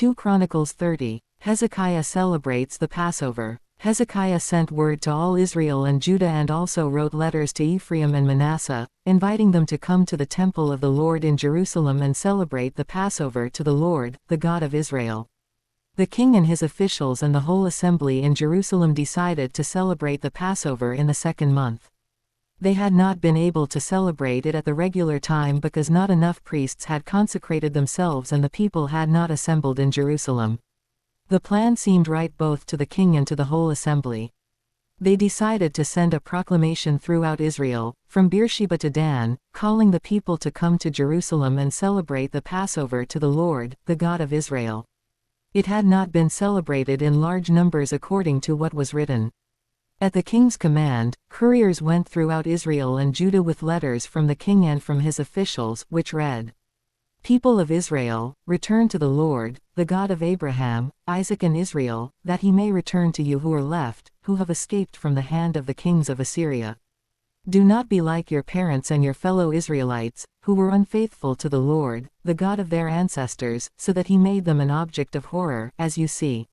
2 Chronicles 30. Hezekiah celebrates the Passover. Hezekiah sent word to all Israel and Judah and also wrote letters to Ephraim and Manasseh, inviting them to come to the temple of the Lord in Jerusalem and celebrate the Passover to the Lord, the God of Israel. The king and his officials and the whole assembly in Jerusalem decided to celebrate the Passover in the second month. They had not been able to celebrate it at the regular time because not enough priests had consecrated themselves and the people had not assembled in Jerusalem. The plan seemed right both to the king and to the whole assembly. They decided to send a proclamation throughout Israel, from Beersheba to Dan, calling the people to come to Jerusalem and celebrate the Passover to the Lord, the God of Israel. It had not been celebrated in large numbers according to what was written. At the king's command, couriers went throughout Israel and Judah with letters from the king and from his officials, which read, "People of Israel, return to the Lord, the God of Abraham, Isaac and Israel, that he may return to you who are left, who have escaped from the hand of the kings of Assyria. Do not be like your parents and your fellow Israelites, who were unfaithful to the Lord, the God of their ancestors, so that he made them an object of horror, as you see.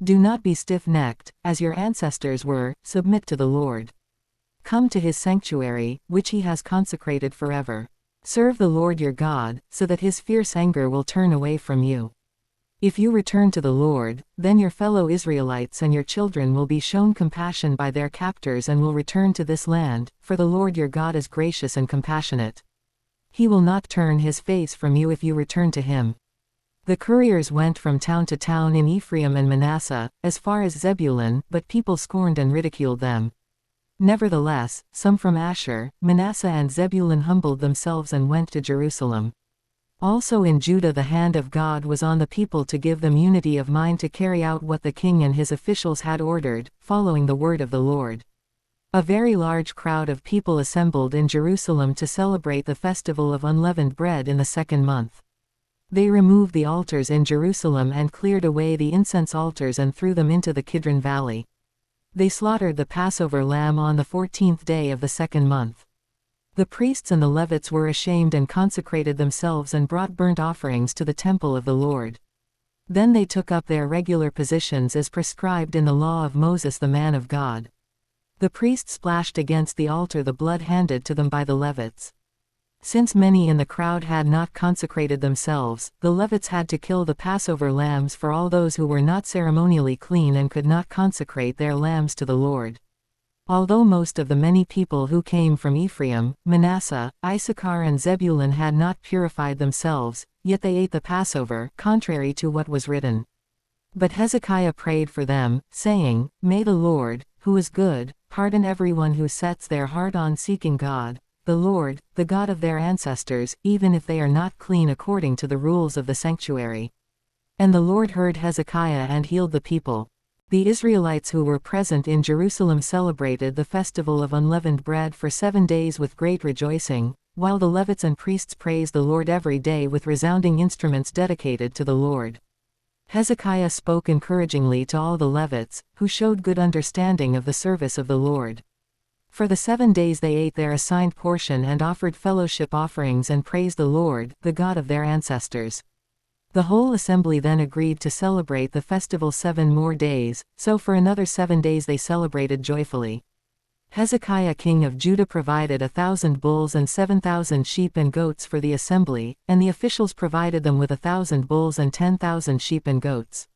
Do not be stiff-necked, as your ancestors were, submit to the Lord. Come to his sanctuary, which he has consecrated forever. Serve the Lord your God, so that his fierce anger will turn away from you. If you return to the Lord, then your fellow Israelites and your children will be shown compassion by their captors and will return to this land, for the Lord your God is gracious and compassionate. He will not turn his face from you if you return to him." The couriers went from town to town in Ephraim and Manasseh, as far as Zebulun, but people scorned and ridiculed them. Nevertheless, some from Asher, Manasseh and Zebulun humbled themselves and went to Jerusalem. Also in Judah the hand of God was on the people to give them unity of mind to carry out what the king and his officials had ordered, following the word of the Lord. A very large crowd of people assembled in Jerusalem to celebrate the festival of unleavened bread in the second month. They removed the altars in Jerusalem and cleared away the incense altars and threw them into the Kidron Valley. They slaughtered the Passover lamb on the 14th day of the second month. The priests and the Levites were ashamed and consecrated themselves and brought burnt offerings to the temple of the Lord. Then they took up their regular positions as prescribed in the law of Moses the man of God. The priests splashed against the altar the blood handed to them by the Levites. Since many in the crowd had not consecrated themselves, the Levites had to kill the Passover lambs for all those who were not ceremonially clean and could not consecrate their lambs to the Lord. Although most of the many people who came from Ephraim, Manasseh, Issachar and Zebulun had not purified themselves, yet they ate the Passover, contrary to what was written. But Hezekiah prayed for them, saying, "May the Lord, who is good, pardon everyone who sets their heart on seeking God, the Lord, the God of their ancestors, even if they are not clean according to the rules of the sanctuary." And the Lord heard Hezekiah and healed the people. The Israelites who were present in Jerusalem celebrated the festival of unleavened bread for 7 days with great rejoicing, while the Levites and priests praised the Lord every day with resounding instruments dedicated to the Lord. Hezekiah spoke encouragingly to all the Levites, who showed good understanding of the service of the Lord. For the 7 days they ate their assigned portion and offered fellowship offerings and praised the Lord, the God of their ancestors. The whole assembly then agreed to celebrate the festival 7 more days, so for another 7 days they celebrated joyfully. Hezekiah king of Judah provided 1,000 bulls and 7,000 sheep and goats for the assembly, and the officials provided them with 1,000 bulls and 10,000 sheep and goats.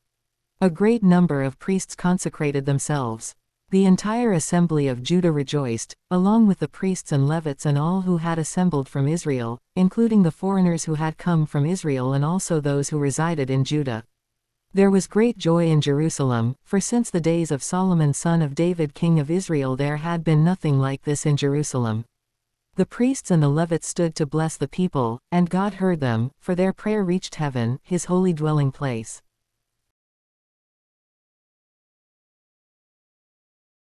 A great number of priests consecrated themselves. The entire assembly of Judah rejoiced, along with the priests and Levites and all who had assembled from Israel, including the foreigners who had come from Israel and also those who resided in Judah. There was great joy in Jerusalem, for since the days of Solomon son of David king of Israel there had been nothing like this in Jerusalem. The priests and the Levites stood to bless the people, and God heard them, for their prayer reached heaven, his holy dwelling place.